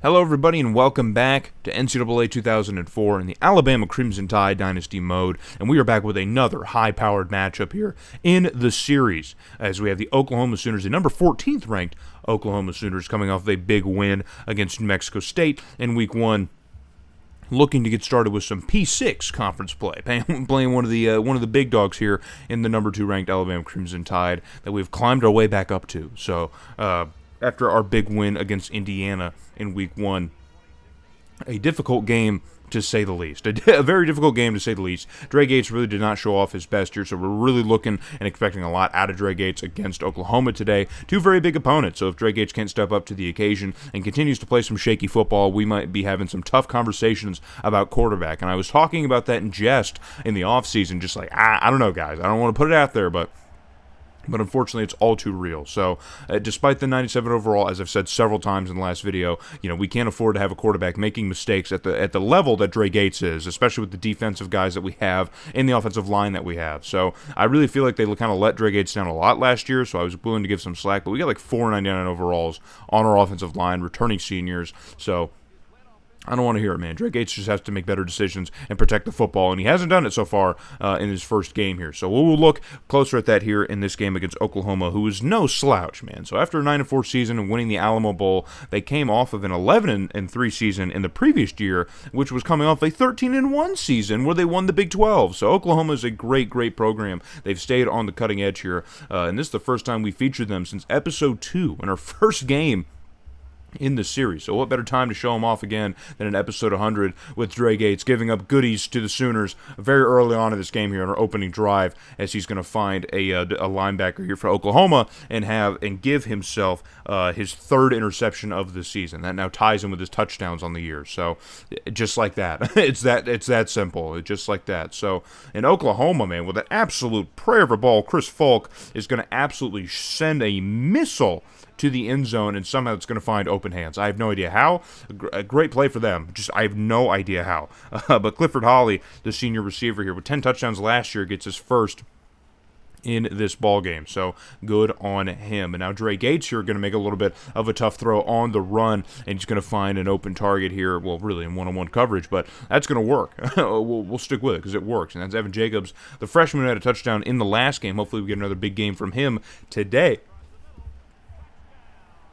Hello, everybody, and welcome back to NCAA 2004 in the Alabama Crimson Tide Dynasty mode. And we are back with another high-powered matchup here in the series, as we have the Oklahoma Sooners, the number 14th ranked Oklahoma Sooners, coming off of a big win against New Mexico State in Week 1. Looking to get started with some P6 conference play, playing one of the big dogs here in the number 2 ranked Alabama Crimson Tide that we've climbed our way back up to. So, after our big win against Indiana in Week 1, a difficult game to say the least. A very difficult game to say the least. Dre Gates really did not show off his best here, so we're really looking and expecting a lot out of Dre Gates against Oklahoma today. Two very big opponents, so if Dre Gates can't step up to the occasion and continues to play some shaky football, we might be having some tough conversations about quarterback. And I was talking about that in jest in the offseason, just like, I don't know, guys. I don't want to put it out there, but unfortunately, it's all too real. So, despite the 97 overall, as I've said several times in the last video, we can't afford to have a quarterback making mistakes at the level that Dre Gates is, especially with the defensive guys that we have and the offensive line that we have. So, I really feel like they kind of let Dre Gates down a lot last year, so I was willing to give some slack. But we got like 499 overalls on our offensive line, returning seniors. So, I don't want to hear it, man. Dre Gates just has to make better decisions and protect the football, and he hasn't done it so far in his first game here. So we'll look closer at that here in this game against Oklahoma, who is no slouch, man. So after a 9-4 season and winning the Alamo Bowl, they came off of an 11-3 season in the previous year, which was coming off a 13-1 season where they won the Big 12. So Oklahoma is a great, great program. They've stayed on the cutting edge here, and this is the first time we featured them since Episode 2 in our first game in the series. So what better time to show them off again than in episode 100 with Dre Gates giving up goodies to the Sooners very early on in this game here on our opening drive, as he's going to find a linebacker here for Oklahoma and give himself his third interception of the season. That now ties him with his touchdowns on the year. So just like that. it's that simple. It's just like that. So in Oklahoma, man, with an absolute prayer of a ball, Chris Falk is going to absolutely send a missile to the end zone, and somehow it's going to find open hands. I have no idea how. A great play for them. I have no idea how. But Clifford Holly, the senior receiver here, with 10 touchdowns last year, gets his first in this ball game. So good on him. And now Dre Gates here going to make a little bit of a tough throw on the run, and he's going to find an open target here. Well, really in one-on-one coverage, but that's going to work. we'll stick with it because it works. And that's Evan Jacobs, the freshman who had a touchdown in the last game. Hopefully we get another big game from him today.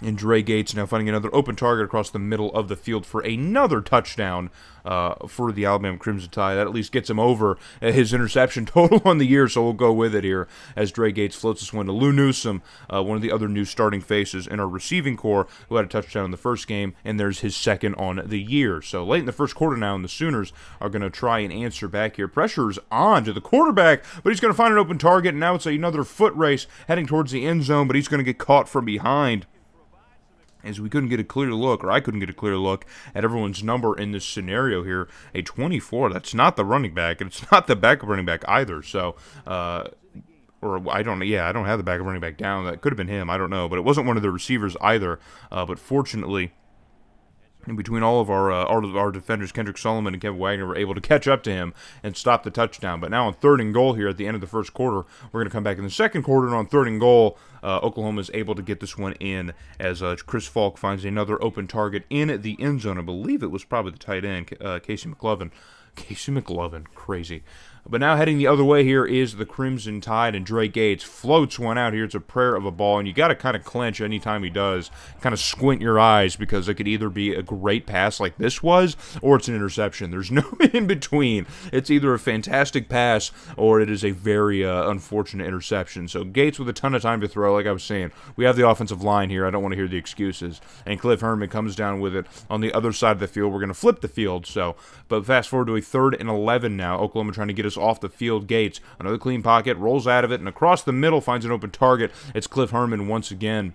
And Dre Gates now finding another open target across the middle of the field for another touchdown for the Alabama Crimson Tide. That at least gets him over his interception total on the year, so we'll go with it here as Dre Gates floats this one to Lou Newsome, one of the other new starting faces in our receiving core, who had a touchdown in the first game, and there's his second on the year. So late in the first quarter now, and the Sooners are going to try and answer back here. Pressure's on to the quarterback, but he's going to find an open target, and now it's another foot race heading towards the end zone, but he's going to get caught from behind, as we couldn't get a clear look, or I couldn't get a clear look at everyone's number in this scenario here. A 24, that's not the running back, and it's not the backup running back either. So, I don't have the backup running back down. That could have been him, I don't know, but it wasn't one of the receivers either. But fortunately, in between all of our defenders, Kendrick Solomon and Kevin Wagner were able to catch up to him and stop the touchdown. But now on 3rd and goal here at the end of the first quarter, we're going to come back in the second quarter, and on 3rd and goal, Oklahoma is able to get this one in as Chris Falk finds another open target in the end zone. I believe it was probably the tight end, Casey McLovin, crazy. But now heading the other way here is the Crimson Tide, and Dre Gates floats one out here. It's a prayer of a ball, and you got to kind of clench anytime he does, kind of squint your eyes, because it could either be a great pass like this was, or it's an interception. There's no in between. It's either a fantastic pass, or it is a very unfortunate interception. So Gates with a ton of time to throw, like I was saying. We have the offensive line here. I don't want to hear the excuses. And Cliff Herman comes down with it on the other side of the field. We're going to flip the field, but fast forward to a 3rd and 11 now. Oklahoma trying to get us off the field. Gates, another clean pocket, rolls out of it, and across the middle finds an open target. It's Cliff Herman once again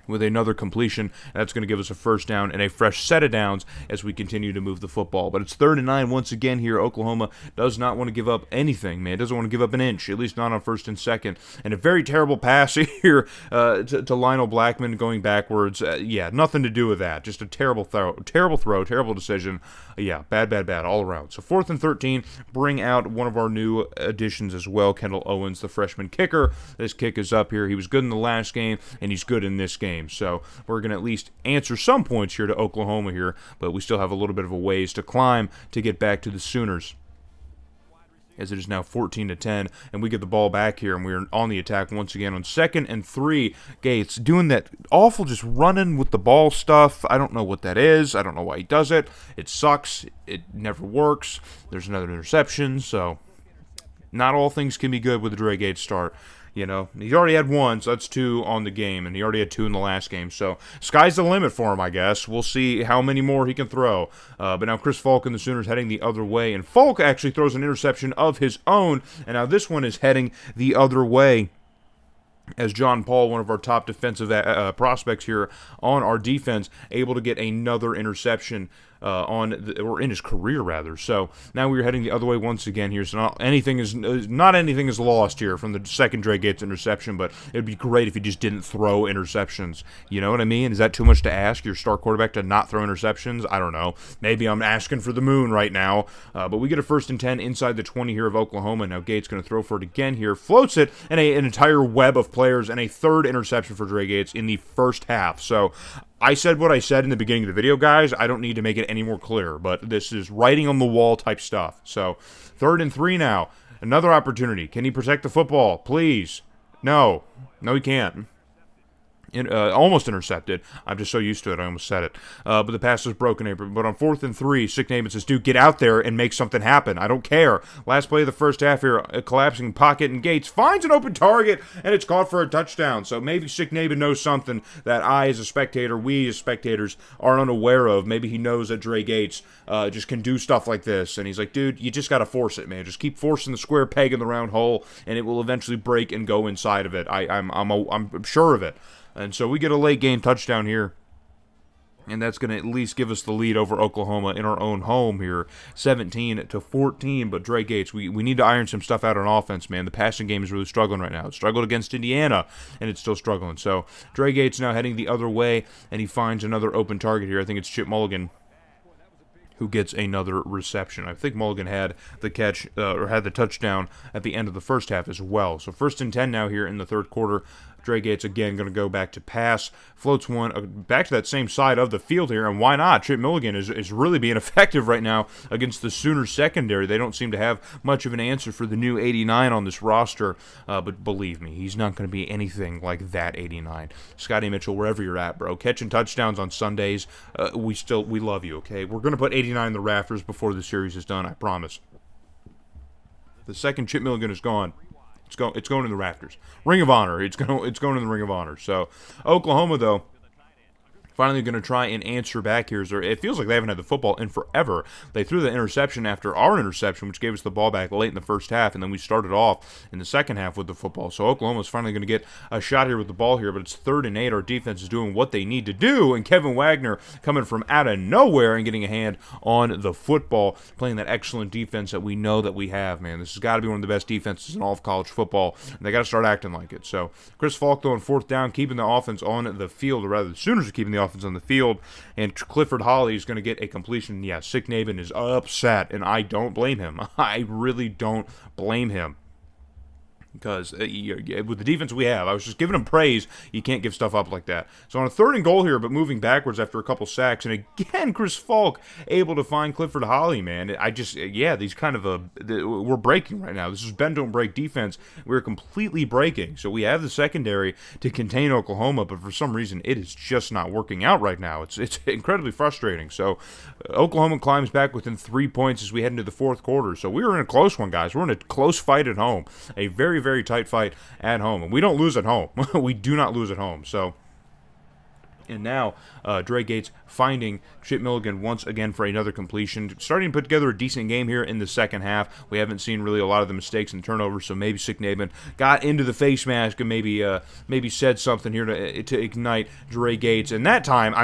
with another completion, and that's going to give us a first down and a fresh set of downs as we continue to move the football. But it's 3rd and 9 once again here. Oklahoma does not want to give up anything, man. Doesn't want to give up an inch, at least not on 1st and 2nd. And a very terrible pass here to Lionel Blackman going backwards. Nothing to do with that. Just a terrible throw, terrible decision. Bad all around. So 4th and 13, bring out one of our new additions as well, Kendall Owens, the freshman kicker. This kick is up here. He was good in the last game, and he's good in this game. game. So we're going to at least answer some points here to Oklahoma here, but we still have a little bit of a ways to climb to get back to the Sooners, as it is now 14-10, and we get the ball back here, and we're on the attack once again on 2nd and 3. Gates doing that awful just running with the ball stuff. I don't know what that is. I don't know why he does it. It sucks. It never works. There's another interception, so not all things can be good with the Dre Gates start. You know, he already had 1, so that's 2 on the game, and he already had 2 in the last game. So, sky's the limit for him, I guess. We'll see how many more he can throw. But now Chris Falk and the Sooners heading the other way, and Falk actually throws an interception of his own, and now this one is heading the other way, as John Paul, one of our top defensive prospects here on our defense, able to get another interception or in his career rather. So now we're heading the other way once again here. So not anything is lost here from the second Dre Gates interception, but it'd be great if he just didn't throw interceptions. You know what I mean? Is that too much to ask your star quarterback to not throw interceptions? I don't know. Maybe I'm asking for the moon right now. But we get a 1st and 10 inside the 20 here of Oklahoma. Now Gates going to throw for it again here. Floats it, and an entire web of players, and a 3rd interception for Dre Gates in the first half. So I said what I said in the beginning of the video, guys. I don't need to make it any more clear, but this is writing on the wall type stuff. So 3rd and 3 now. Another opportunity. Can he protect the football? Please. No, he can't. Almost intercepted. I'm just so used to it, I almost said it. But the pass was broken. But on 4th and 3, Sick Naban says, dude, get out there and make something happen. I don't care. Last play of the first half here, a collapsing pocket, and Gates finds an open target, and it's caught for a touchdown. So maybe Sick Naban knows something that I, as a spectator, we as spectators, are unaware of. Maybe he knows that Dre Gates just can do stuff like this. And he's like, dude, you just got to force it, man. Just keep forcing the square peg in the round hole, and it will eventually break and go inside of it. I'm sure of it. And so we get a late game touchdown here, and that's going to at least give us the lead over Oklahoma in our own home here, 17-14. But Dre Gates, we need to iron some stuff out on offense, man. The passing game is really struggling right now. It struggled against Indiana, and it's still struggling. So Dre Gates now heading the other way, and he finds another open target here. I think it's Chip Mulligan who gets another reception. I think Mulligan had the catch, or had the touchdown at the end of the first half as well. So 1st and 10 now here in the 3rd quarter. Dre Gates again going to go back to pass, floats one back to that same side of the field here, and why not? Chip Mulligan is really being effective right now against the Sooners secondary. They don't seem to have much of an answer for the new 89 on this roster, but believe me, he's not going to be anything like that 89. Scotty Mitchell, wherever you're at, bro, catching touchdowns on Sundays, we love you, okay? We're going to put 89 in the rafters before the series is done, I promise. The second Chip Mulligan is gone, it's going in the rafters. Ring of Honor. It's going in the Ring of Honor. So Oklahoma, though, finally going to try and answer back here. It feels like they haven't had the football in forever. They threw the interception after our interception, which gave us the ball back late in the first half, and then we started off in the second half with the football. So Oklahoma's finally going to get a shot here with the ball here, but it's 3rd and 8. Our defense is doing what they need to do, and Kevin Wagner coming from out of nowhere and getting a hand on the football, playing that excellent defense that we know that we have, man. This has got to be one of the best defenses in all of college football, and they got to start acting like it. So Chris Falk, though, on 4th down, keeping the offense on the field, or rather the Sooners are keeping the offense on the field, and Clifford Holly is going to get a completion. Yeah, Sick Naban is upset, and I don't blame him. I really don't blame him. Because with the defense we have, I was just giving him praise. You can't give stuff up like that. So on a 3rd and goal here, but moving backwards after a couple sacks, and again, Chris Falk able to find Clifford Holly, man. These kind of we're breaking right now. This is bend don't break defense. We're completely breaking. So we have the secondary to contain Oklahoma, but for some reason it is just not working out right now. It's incredibly frustrating. So Oklahoma climbs back within 3 points as we head into the 4th quarter. So we were in a close one, guys. We're in a close fight at home. A very, very tight fight at home, and we don't lose at home. We do not lose at home. So, and now Dre Gates finding Chip Mulligan once again for another completion, starting to put together a decent game here in the second half. We haven't seen really a lot of the mistakes and turnovers, so maybe Sick Naban got into the face mask and maybe said something here to ignite Dre Gates. And that time,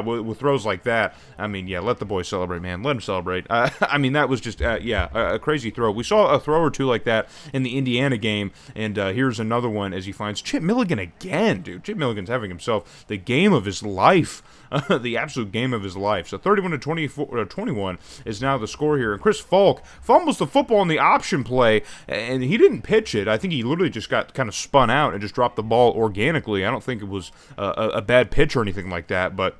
with throws like that, let the boy celebrate, man. Let him celebrate. That was just, a crazy throw. We saw a throw or two like that in the Indiana game, and here's another one as he finds Chip Mulligan again, dude. Chip Mulligan's having himself the game of his life. The absolute game of his life. So 31-21 is now the score here. And Chris Falk fumbles the football in the option play, and he didn't pitch it. I think he literally just got kind of spun out and just dropped the ball organically. I don't think it was a bad pitch or anything like that, but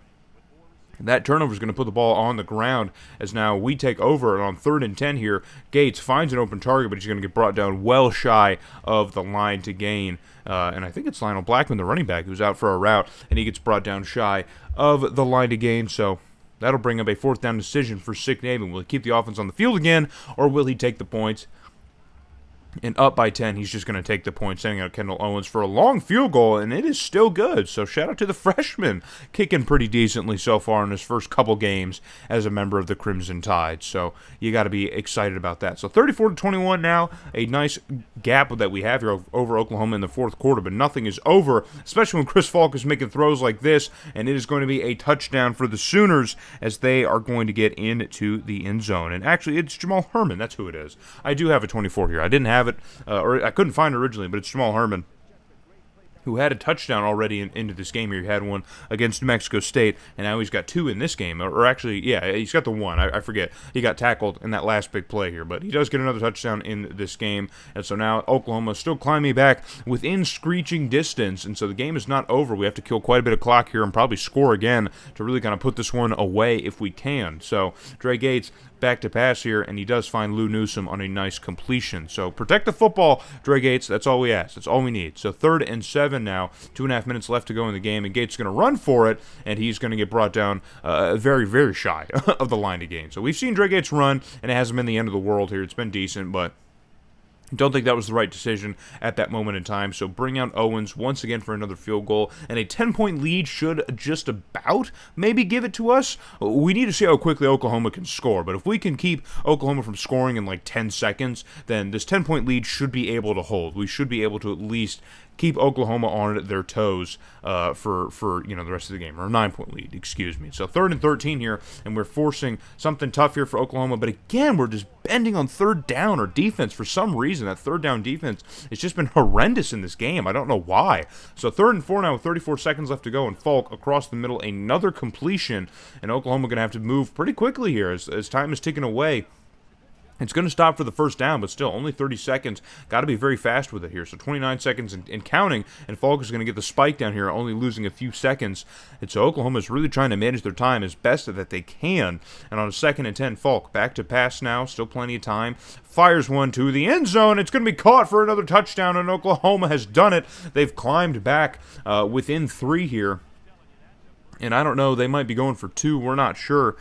that turnover is going to put the ball on the ground as now we take over. And on 3rd and 10 here, Gates finds an open target, but he's going to get brought down well shy of the line to gain. And I think it's Lionel Blackman, the running back, who's out for a route, and he gets brought down shy of the line to gain. So that'll bring up a 4th down decision for Sick Navin. Will he keep the offense on the field again, or will he take the points? And up by 10, he's just going to take the point, sending out Kendall Owens for a long field goal, and it is still good. So shout out to the freshman, kicking pretty decently so far in his first couple games as a member of the Crimson Tide. So you got to be excited about that. So 34-21 now, a nice gap that we have here over Oklahoma in the 4th quarter, but nothing is over, especially when Chris Falk is making throws like this, and it is going to be a touchdown for the Sooners as they are going to get into the end zone. And actually, it's Jamal Herman. That's who it is. I do have a 24 here. I didn't have it, or I couldn't find it originally, but it's Jamal Herman, who had a touchdown already into this game here. He had one against New Mexico State, and now he's got 2 in this game. Or actually, yeah, he's got the 1. I forget. He got tackled in that last big play here, but he does get another touchdown in this game. And so now Oklahoma is still climbing back within screeching distance, and so the game is not over. We have to kill quite a bit of clock here and probably score again to really kind of put this one away if we can. So Dre Gates back to pass here, and he does find Lou Newsome on a nice completion. So protect the football, Dre Gates. That's all we ask. That's all we need. So 3rd and 7 now, 2.5 minutes left to go in the game, and Gates is going to run for it, and he's going to get brought down very, very shy of the line to gain. So we've seen Dre Gates run, and it hasn't been the end of the world here. It's been decent, but don't think that was the right decision at that moment in time. So bring out Owens once again for another field goal, and a 10-point lead should just about maybe give it to us. We need to see how quickly Oklahoma can score, but if we can keep Oklahoma from scoring in like 10 seconds, then this 10-point lead should be able to hold. We should be able to at least keep Oklahoma on their toes for the rest of the game, or a 9-point lead, excuse me. So 3rd and 13 here, and we're forcing something tough here for Oklahoma, but again, we're just bending on 3rd down or defense for some reason. That 3rd down defense has just been horrendous in this game. I don't know why. So 3rd and 4 now with 34 seconds left to go, and Falk across the middle, another completion, and Oklahoma going to have to move pretty quickly here as time is ticking away. It's going to stop for the 1st down, but still, only 30 seconds. Got to be very fast with it here. So 29 seconds and counting, and Falk is going to get the spike down here, only losing a few seconds. And so Oklahoma is really trying to manage their time as best that they can. And on a 2nd and 10, Falk back to pass now, still plenty of time. Fires one to the end zone. It's going to be caught for another touchdown, and Oklahoma has done it. They've climbed back within 3 here. And I don't know, they might be going for 2. We're not sure.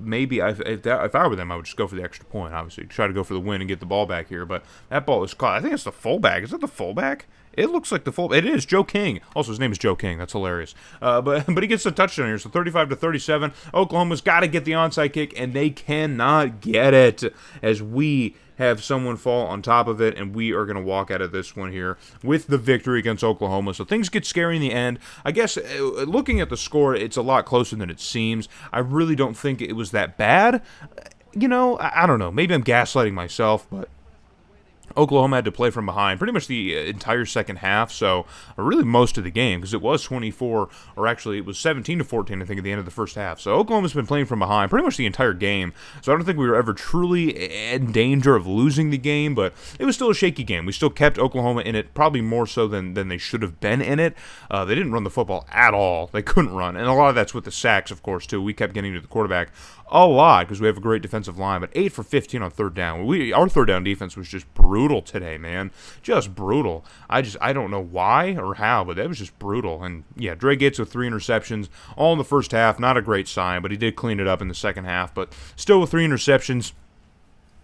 Maybe if I were them, I would just go for the extra point, obviously. Try to go for the win and get the ball back here. But that ball is caught. I think it's the fullback. Is it the fullback? It looks like the full. It is Joe King. Also, his name is Joe King. That's hilarious. But he gets the touchdown here. So 35-37. Oklahoma's got to get the onside kick, and they cannot get it as we have someone fall on top of it, and we are going to walk out of this one here with the victory against Oklahoma. So things get scary in the end. I guess looking at the score, it's a lot closer than it seems. I really don't think it was that bad. I don't know. Maybe I'm gaslighting myself, but Oklahoma had to play from behind pretty much the entire second half, so really most of the game, because it was 24, or actually it was 17-14, I think, at the end of the first half. So Oklahoma's been playing from behind pretty much the entire game, so I don't think we were ever truly in danger of losing the game, but it was still a shaky game. We still kept Oklahoma in it, probably more so than they should have been in it. They didn't run the football at all. They couldn't run, and a lot of that's with the sacks, of course, too. We kept getting to the quarterback a lot because we have a great defensive line, but 8 for 15 on 3rd down. Our 3rd down defense was just brutal today, man. Just brutal. I don't know why or how, but that was just brutal. And yeah, Dre Gates with 3 interceptions all in the first half. Not a great sign, but he did clean it up in the second half. But still with 3 interceptions,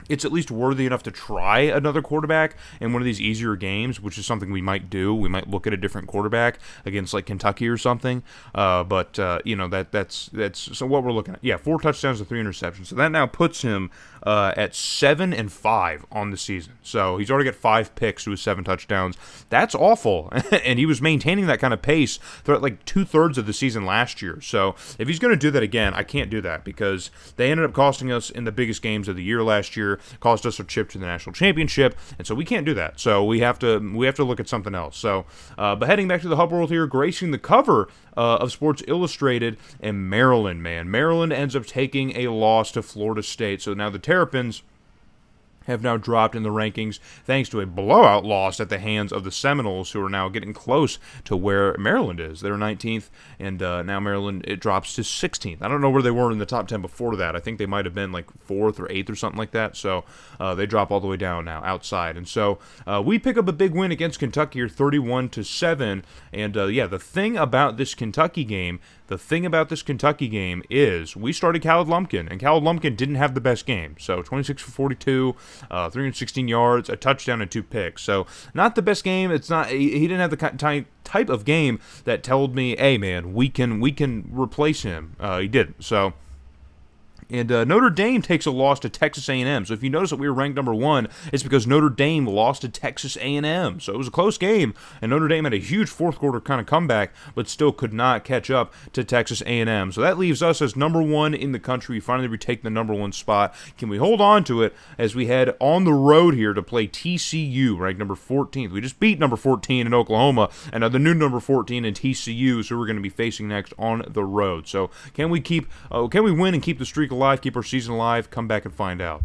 it's at least worthy enough to try another quarterback in one of these easier games, which is something we might do. We might look at a different quarterback against like Kentucky or something. But that's so what we're looking at. Yeah, 4 touchdowns to 3 interceptions. So that now puts him at 7-5 on the season. So he's already got 5 picks to his 7 touchdowns. That's awful. And he was maintaining that kind of pace throughout like 2/3 of the season last year. So if he's going to do that again, I can't do that because they ended up costing us in the biggest games of the year last year. here, cost us a chip to the national championship, and so we can't do that. So we have to look at something else. So, but heading back to the Hub World here, gracing the cover of Sports Illustrated, and Maryland, man. Maryland ends up taking a loss to Florida State. So now the Terrapins have now dropped in the rankings thanks to a blowout loss at the hands of the Seminoles, who are now getting close to where Maryland is. They're 19th, and now Maryland, it drops to 16th. I don't know where they were in the top 10 before that. I think they might have been like 4th or 8th or something like that, so they drop all the way down now, outside. And so we pick up a big win against Kentucky here, 31-7, and yeah, the thing about this Kentucky game is we started Khaled Lumpkin, and Khaled Lumpkin didn't have the best game. So 26 for 42, 316 yards, a touchdown, and 2 picks. So not the best game. It's not. He didn't have the type of game that told me, hey man, we can replace him. He didn't. So. And Notre Dame takes a loss to Texas A&M. So if you notice that we were ranked number 1, it's because Notre Dame lost to Texas A&M. So it was a close game, and Notre Dame had a huge fourth quarter kind of comeback, but still could not catch up to Texas A&M. So that leaves us as number 1 in the country. We finally retake the number 1 spot. Can we hold on to it as we head on the road here to play TCU, ranked number 14th? We just beat number 14 in Oklahoma, and the new number 14 in TCU, so we're going to be facing next on the road. So can we win and keep the streak alive, keep our season alive? Come back and find out.